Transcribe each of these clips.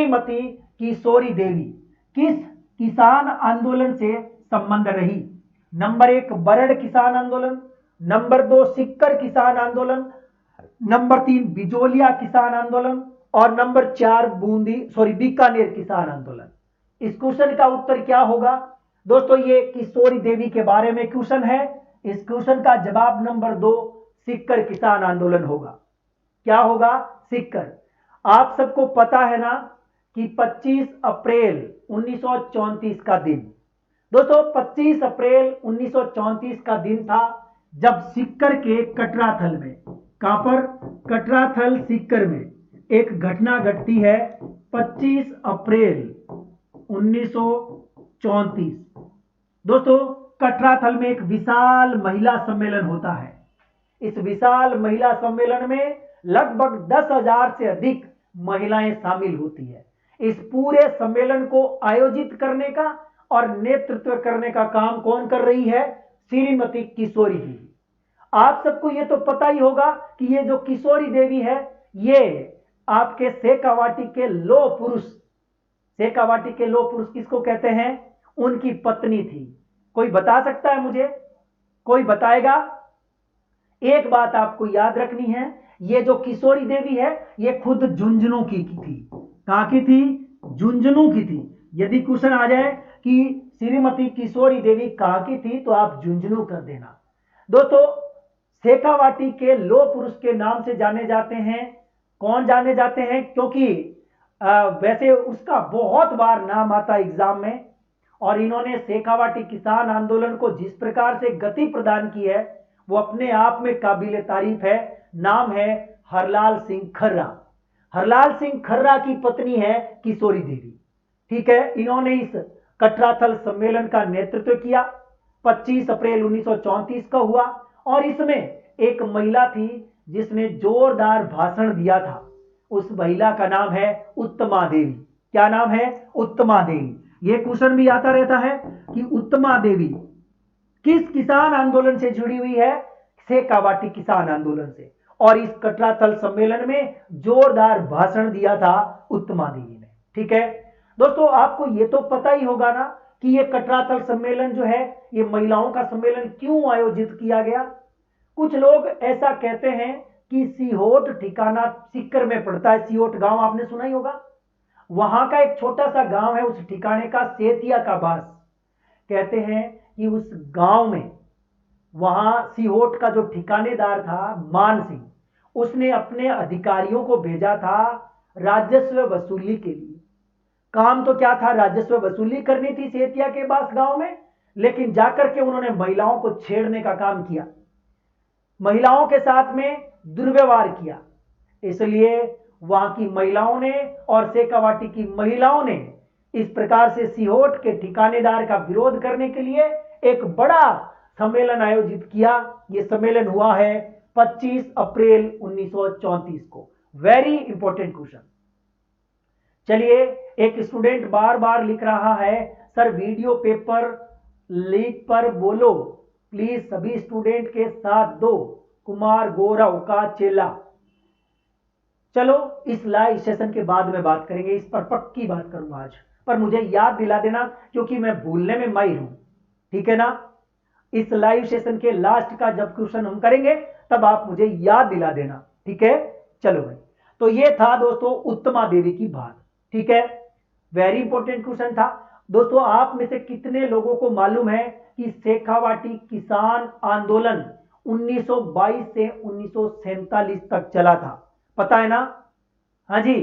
श्रीमती किशोरी देवी किस किसान आंदोलन से संबंध रही? नंबर 1 बरड़ किसान आंदोलन, नंबर 2 सिक्कर किसान आंदोलन, नंबर 3 बिजोलिया किसान आंदोलन और नंबर 4 बीकानेर किसान आंदोलन। इस क्वेश्चन का उत्तर क्या होगा दोस्तों? ये किशोरी देवी के बारे में क्वेश्चन है। इस क्वेश्चन का जवाब नंबर 2 सिक्कर किसान आंदोलन होगा। क्या होगा? सिक्कर। आप सबको पता है ना कि 25 अप्रैल 1934 का दिन, दोस्तों 25 अप्रैल 1934 का दिन था जब सिक्कर के कटराथल में, कहां पर? कटराथल सिक्कर में एक घटना घटती है 25 अप्रैल 1934। दोस्तों कटराथल में एक विशाल महिला सम्मेलन होता है। इस विशाल महिला सम्मेलन में लगभग 10,000 से अधिक महिलाएं शामिल होती है। इस पूरे सम्मेलन को आयोजित करने का और नेतृत्व करने का काम कौन कर रही है? श्रीमती किशोरी देवी। आप सबको ये तो पता ही होगा कि ये जो किशोरी देवी है ये आपके शेखावाटी के लौह पुरुष, शेखावाटी के लौह पुरुष किसको कहते हैं? उनकी पत्नी थी। कोई बता सकता है मुझे? कोई बताएगा? एक बात आपको याद रखनी है, ये जो किशोरी देवी है ये खुद झुंझुनू की थी। कहां की थी? झुंझुनू की थी। यदि क्वेश्चन आ जाए कि श्रीमती किशोरी देवी कहां की थी तो आप झुंझुनू कर देना। दोस्तों शेखावाटी के लौह पुरुष के नाम से जाने जाते हैं। कौन जाने जाते हैं? क्योंकि वैसे उसका बहुत बार नाम आता एग्जाम में, और इन्होंने शेखावाटी किसान आंदोलन को जिस प्रकार से गति प्रदान की है वो अपने आप में काबिले तारीफ है। नाम है हरलाल सिंह खर्रा। हरलाल सिंह खर्रा की पत्नी है किशोरी देवी। ठीक है, इन्होंने इस कटराथल सम्मेलन का नेतृत्व किया। 25 अप्रैल 1934 का हुआ और इसमें एक महिला थी जिसने जोरदार भाषण दिया था। उस महिला का नाम है उत्तमा देवी। क्या नाम है? उत्तमा देवी। यह क्वेश्चन भी आता रहता है कि उत्तमा देवी किस किसान आंदोलन से जुड़ी हुई है? शेखावाटी किसान आंदोलन से। और इस कटराथल सम्मेलन में जोरदार भाषण दिया था उत्तमा देवी ने। ठीक है दोस्तों, आपको यह तो पता ही होगा ना कि यह कटराथल सम्मेलन जो है ये महिलाओं का सम्मेलन क्यों आयोजित किया गया। कुछ लोग ऐसा कहते हैं कि सीहोट ठिकाना सिक्कर में पड़ता है। सीहोट गांव आपने सुना ही होगा। वहां का एक छोटा सा गांव है, उस ठिकाने का सेतिया का बास। कहते हैं कि उस गांव में वहां सीहोट का जो ठिकानेदार था मान सिंह, उसने अपने अधिकारियों को भेजा था राजस्व वसूली के लिए। काम तो क्या था? राजस्व वसूली करनी थी सेतिया के बास गांव में, लेकिन जाकर के उन्होंने महिलाओं को छेड़ने का काम किया, महिलाओं के साथ में दुर्व्यवहार किया। इसलिए वहां की महिलाओं ने और शेखावाटी की महिलाओं ने इस प्रकार से सीहोट के ठिकानेदार का विरोध करने के लिए एक बड़ा सम्मेलन आयोजित किया। यह सम्मेलन हुआ है 25 अप्रैल 1934 को। Very important question. चलिए, एक स्टूडेंट बार बार लिख रहा है सर वीडियो पेपर लीक पर बोलो प्लीज, सभी स्टूडेंट के साथ दो। कुमार गौरव का चेला। चलो इस लाइव सेशन के बाद में बात करेंगे, इस पर पक्की बात करूंगा आज, पर मुझे याद दिला देना क्योंकि मैं भूलने में माहिर हूं। ठीक है ना? इस लाइव सेशन के लास्ट का जब क्वेश्चन हम करेंगे तब आप मुझे याद दिला देना। ठीक है? चलो भाई, तो ये था दोस्तों उत्तमा देवी की बात। ठीक है, वेरी इंपॉर्टेंट क्वेश्चन था। दोस्तों आप में से कितने लोगों को मालूम है कि शेखावाटी किसान आंदोलन 1922 से 1947 तक चला था? पता है ना? हाँ जी,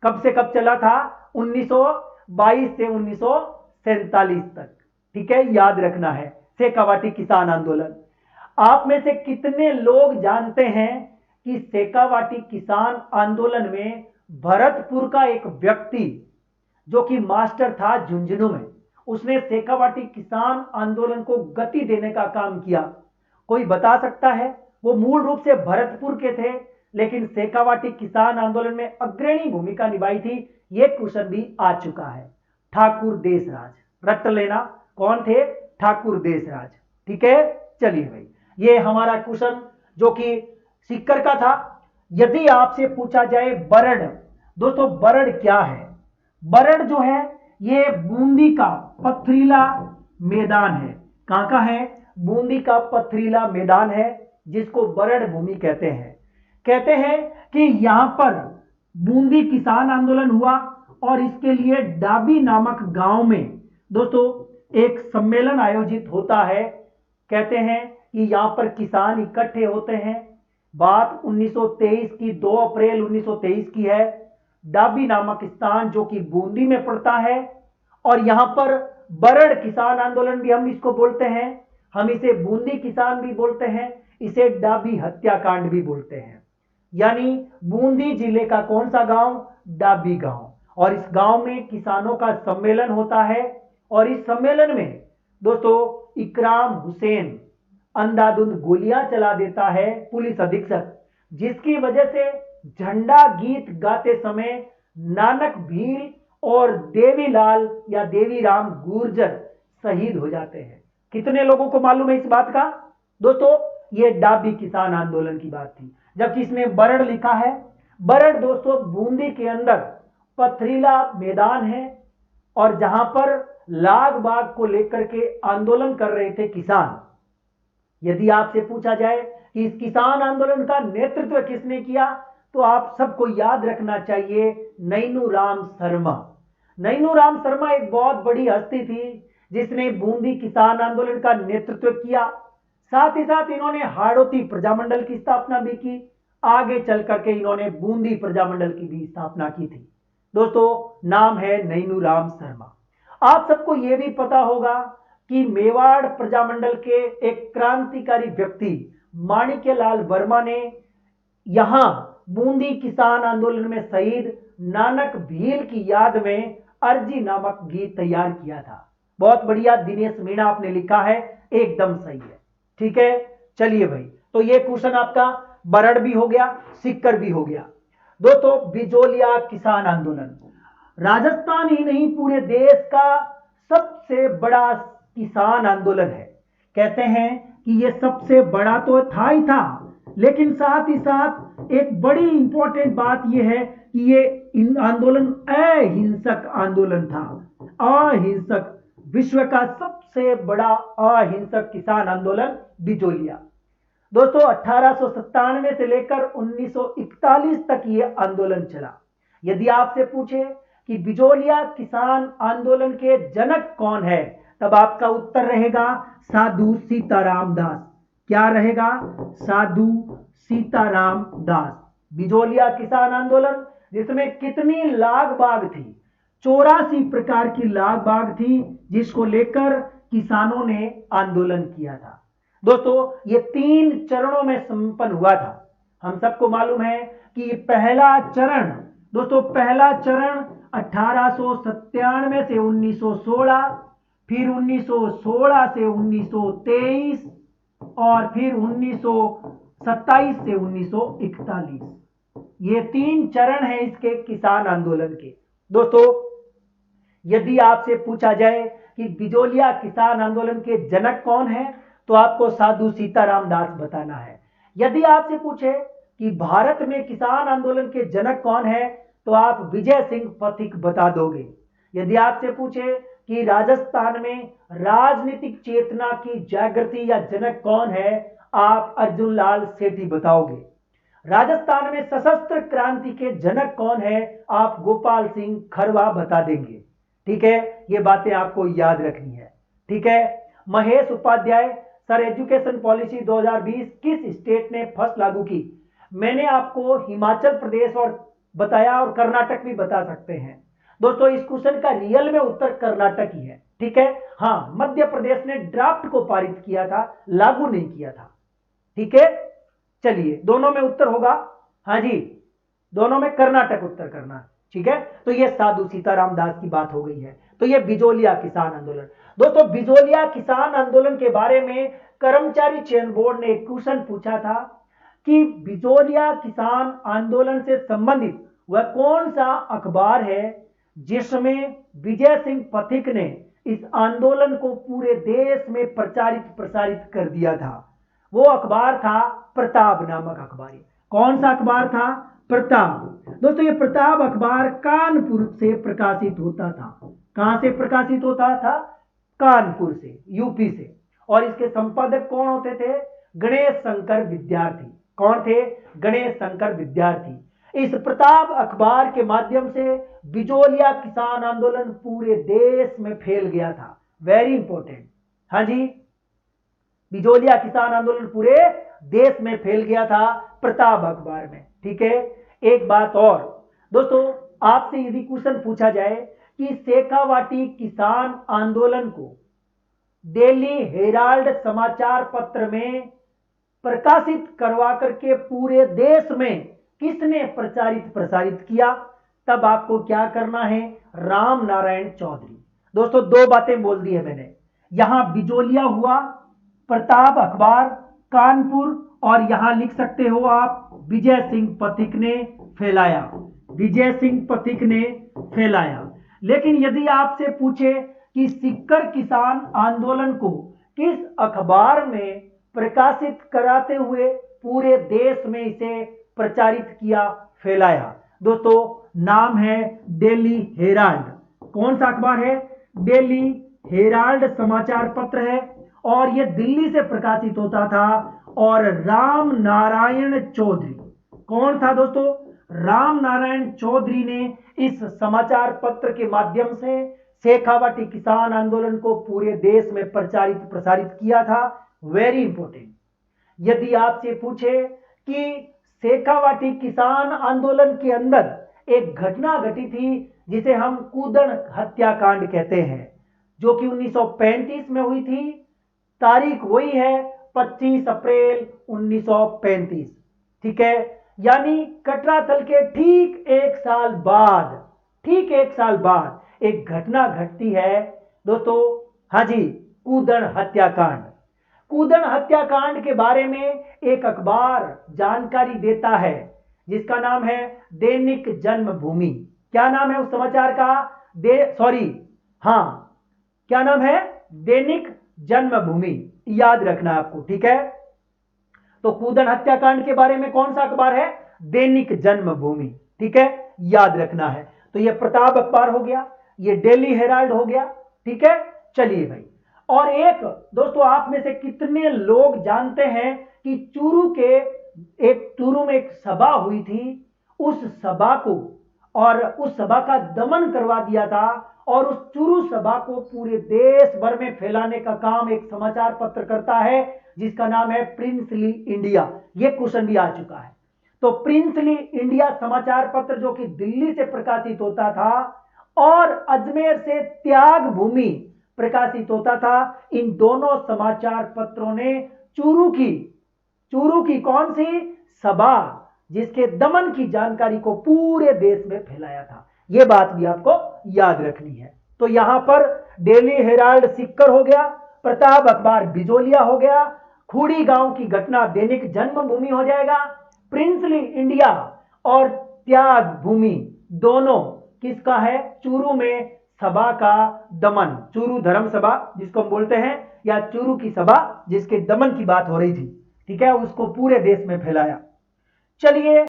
कब से कब चला था? 1922 से 1947 तक। ठीक है, याद रखना है शेखावाटी किसान आंदोलन। आप में से कितने लोग जानते हैं कि शेखावाटी किसान आंदोलन में भरतपुर का एक व्यक्ति जो कि मास्टर था झुंझुनू में, उसने शेखावाटी किसान आंदोलन को गति देने का काम किया? कोई बता सकता है? वो मूल रूप से भरतपुर के थे लेकिन शेखावाटी किसान आंदोलन में अग्रणी भूमिका निभाई थी। यह क्वेश्चन भी आ चुका है। ठाकुर देशराज, रट लेना कौन थे? ठाकुर देशराज। ठीक है, चलिए भाई, ये हमारा क्वेश्चन जो कि सिक्कर का था। यदि आपसे पूछा जाए बरड़, दोस्तों बरड़ क्या है? बरड़ जो है ये बूंदी का पथरीला मैदान है। कहां का है? बूंदी का पथरीला मैदान है, जिसको बरड़ भूमि कहते हैं। कहते हैं कि यहां पर बूंदी किसान आंदोलन हुआ और इसके लिए डाबी नामक गांव में दोस्तों एक सम्मेलन आयोजित होता है। कहते हैं कि यहां पर किसान इकट्ठे होते हैं। बात 1923 की, 2 अप्रैल 1923 की है। डाबी नामक स्थान जो कि बूंदी में पड़ता है, और यहां पर बरड़ किसान आंदोलन भी हम इसको बोलते हैं। हम इसे बूंदी किसान भी बोलते हैं, इसे डाबी हत्याकांड भी बोलते हैं। यानी बूंदी जिले का कौन सा गांव? डाबी गांव। और इस गांव में किसानों का सम्मेलन होता है, और इस सम्मेलन में दोस्तों इकराम हुसैन अंधाधुंध गोलियां चला देता है पुलिस अधीक्षक, जिसकी वजह से झंडा गीत गाते समय नानक भील और देवीलाल या देवीराम गुर्जर शहीद हो जाते हैं। कितने लोगों को मालूम है इस बात का? दोस्तों ये डाबी किसान आंदोलन की बात थी। जबकि इसमें बरड़ लिखा है। बरड़ दोस्तों बूंदी के अंदर पथरीला मैदान है, और जहां पर लाग बाग को लेकर के आंदोलन कर रहे थे किसान। यदि आपसे पूछा जाए कि इस किसान आंदोलन का नेतृत्व किसने किया, तो आप सबको याद रखना चाहिए नैनूराम शर्मा। नैनूराम शर्मा एक बहुत बड़ी हस्ती थी, जिसने बूंदी किसान आंदोलन का नेतृत्व किया। साथ ही साथ इन्होंने हाड़ौती प्रजामंडल की स्थापना भी की। आगे चल करके इन्होंने बूंदी प्रजामंडल की भी स्थापना की थी। दोस्तों नाम है नैनूराम शर्मा। आप सबको यह भी पता होगा कि मेवाड़ प्रजामंडल के एक क्रांतिकारी व्यक्ति माणिक्यलाल वर्मा ने यहां बूंदी किसान आंदोलन में शहीद नानक भील की याद में अर्जी नामक गीत तैयार किया था। बहुत बढ़िया दिनेश मीणा आपने लिखा है, एकदम सही है। ठीक है, चलिए भाई, तो ये क्वेश्चन आपका बरड़ भी हो गया, सिक्कर भी हो गया। दोस्तों बिजोलिया किसान आंदोलन राजस्थान ही नहीं पूरे देश का सबसे बड़ा किसान आंदोलन है। कहते हैं कि ये सबसे बड़ा तो था ही था, लेकिन साथ ही साथ एक बड़ी इंपॉर्टेंट बात यह है कि ये आंदोलन अहिंसक आंदोलन था। अहिंसक, विश्व का सबसे बड़ा अहिंसक किसान आंदोलन बिजोलिया। दोस्तों 1897 से लेकर 1941 तक ये आंदोलन चला। यदि आपसे पूछे कि बिजोलिया किसान आंदोलन के जनक कौन है, तब आपका उत्तर रहेगा साधु सीताराम दास। क्या रहेगा? साधु सीताराम दास। बिजोलिया किसान आंदोलन जिसमें कितनी लाग बाग थी? 84 प्रकार की लाग बाग थी, जिसको लेकर किसानों ने आंदोलन किया था। दोस्तों ये 3 चरणों में संपन्न हुआ था। हम सबको मालूम है कि पहला चरण, दोस्तों पहला चरण 1897 से 1916, फिर 1916 से 1923, और फिर 1927 से 1941। ये 3 चरण हैं इसके किसान आंदोलन के। दोस्तों यदि आपसे पूछा जाए कि बिजोलिया किसान आंदोलन के जनक कौन है, तो आपको साधु सीताराम दास बताना है। यदि आपसे पूछे कि भारत में किसान आंदोलन के जनक कौन है, तो आप विजय सिंह पथिक बता दोगे। यदि आपसे पूछे कि राजस्थान में राजनीतिक चेतना की जागृति या जनक कौन है, आप अर्जुन लाल सेठी बताओगे। राजस्थान में सशस्त्र क्रांति के जनक कौन है, आप गोपाल सिंह खरवा बता देंगे। ठीक है, ये बातें आपको याद रखनी है। ठीक है, Mahesh Upadhyay sir education policy 2020 किस स्टेट ने फर्स्ट लागू की? मैंने आपको हिमाचल प्रदेश और बताया, और कर्नाटक भी बता सकते हैं। दोस्तों इस क्वेश्चन का रियल में उत्तर कर्नाटक ही है। ठीक है, हाँ मध्य प्रदेश ने ड्राफ्ट को पारित किया था, लागू नहीं किया था। ठीक है, चलिए दोनों में उत्तर होगा। हाँ जी, दोनों में कर्नाटक उत्तर करना। ठीक है, तो ये साधु सीताराम दास की बात हो गई है। तो ये बिजोलिया किसान आंदोलन। दोस्तों बिजोलिया किसान आंदोलन के बारे में कर्मचारी चयन बोर्ड ने एक क्वेश्चन पूछा था कि बिजोलिया किसान आंदोलन से संबंधित वह कौन सा अखबार है जिसमें विजय सिंह पथिक ने इस आंदोलन को पूरे देश में प्रचारित प्रसारित कर दिया था। वो अखबार था प्रताप नामक अखबार। कौन सा अखबार था? प्रताप। दोस्तों ये प्रताप अखबार कानपुर से प्रकाशित होता था। कहां से प्रकाशित होता था? कानपुर से, यूपी से। और इसके संपादक कौन होते थे? गणेश शंकर विद्यार्थी। कौन थे? गणेश शंकर विद्यार्थी। इस प्रताप अखबार के माध्यम से बिजोलिया किसान आंदोलन पूरे देश में फैल गया था। Very important. हाँ जी, बिजोलिया किसान आंदोलन पूरे देश में फैल गया था प्रताप अखबार में। ठीक है, एक बात और दोस्तों, आपसे यदि क्वेश्चन पूछा जाए कि शेखावाटी किसान आंदोलन को डेली हेराल्ड समाचार पत्र में प्रकाशित करवा करके पूरे देश में किसने प्रचारित प्रसारित किया? तब आपको क्या करना है? राम नारायण चौधरी। दोस्तों दो बातें बोल दी है मैंने, यहां बिजोलिया हुआ, प्रताप अखबार कानपुर, और यहां लिख सकते हो आप विजय सिंह पथिक ने फैलाया। विजय सिंह पथिक ने फैलाया। लेकिन यदि आपसे पूछे कि सीकर किसान आंदोलन को किस अखबार में प्रकाशित कराते हुए पूरे देश में इसे प्रचारित किया, फैलाया? दोस्तों नाम है डेली हेराल्ड। कौन सा अखबार है? डेली हेराल्ड समाचार पत्र है, और यह दिल्ली से प्रकाशित होता था। और राम नारायण चौधरी कौन था दोस्तों? राम नारायण चौधरी ने इस समाचार पत्र के माध्यम से शेखावाटी किसान आंदोलन को पूरे देश में प्रचारित प्रसारित किया था। Very important. यदि आपसे पूछे कि शेखावाटी किसान आंदोलन के अंदर एक घटना घटी थी जिसे हम कूदन हत्याकांड कहते हैं, जो कि 1935 में हुई थी, तारीख वही है 25 अप्रैल 1935। ठीक है, यानी कटराथल के ठीक एक साल बाद एक घटना घटती है दोस्तों। हाँ जी, कूदन हत्याकांड। कूदन हत्याकांड के बारे में एक अखबार जानकारी देता है जिसका नाम है दैनिक जन्मभूमि। क्या नाम है उस समाचार का? क्या नाम है? दैनिक जन्मभूमि। याद रखना आपको। ठीक है, तो कूदन हत्याकांड के बारे में कौन सा अखबार है? दैनिक जन्मभूमि। ठीक है, याद रखना है। तो ये प्रताप अखबार हो गया, ये डेली हेराल्ड हो गया। ठीक है, चलिए भाई। और एक दोस्तों, आप में से कितने लोग जानते हैं कि चूरू में एक सभा हुई थी, उस सभा को और उस सभा का दमन करवा दिया था, और उस चूरू सभा को पूरे देश भर में फैलाने का काम एक समाचार पत्र करता है जिसका नाम है प्रिंसली इंडिया। यह क्वेश्चन भी आ चुका है। तो प्रिंसली इंडिया समाचार पत्र जो कि दिल्ली से प्रकाशित होता था और अजमेर से त्याग भूमि प्रकाशित होता था, इन दोनों समाचार पत्रों ने चूरू की कौन सी सभा जिसके दमन की जानकारी को पूरे देश में फैलाया था। यह बात भी आपको याद रखनी है। तो यहां पर डेली हेराल्ड सीकर हो गया, प्रताप अखबार बिजोलिया हो गया, खूड़ी गांव की घटना दैनिक जन्मभूमि हो जाएगा, प्रिंसली इंडिया और त्याग भूमि दोनों किसका है? चूरू में सभा का दमन, चूरू धर्म सभा जिसको हम बोलते हैं, या चूरू की सभा जिसके दमन की बात हो रही थी। ठीक है, उसको पूरे देश में फैलाया। चलिए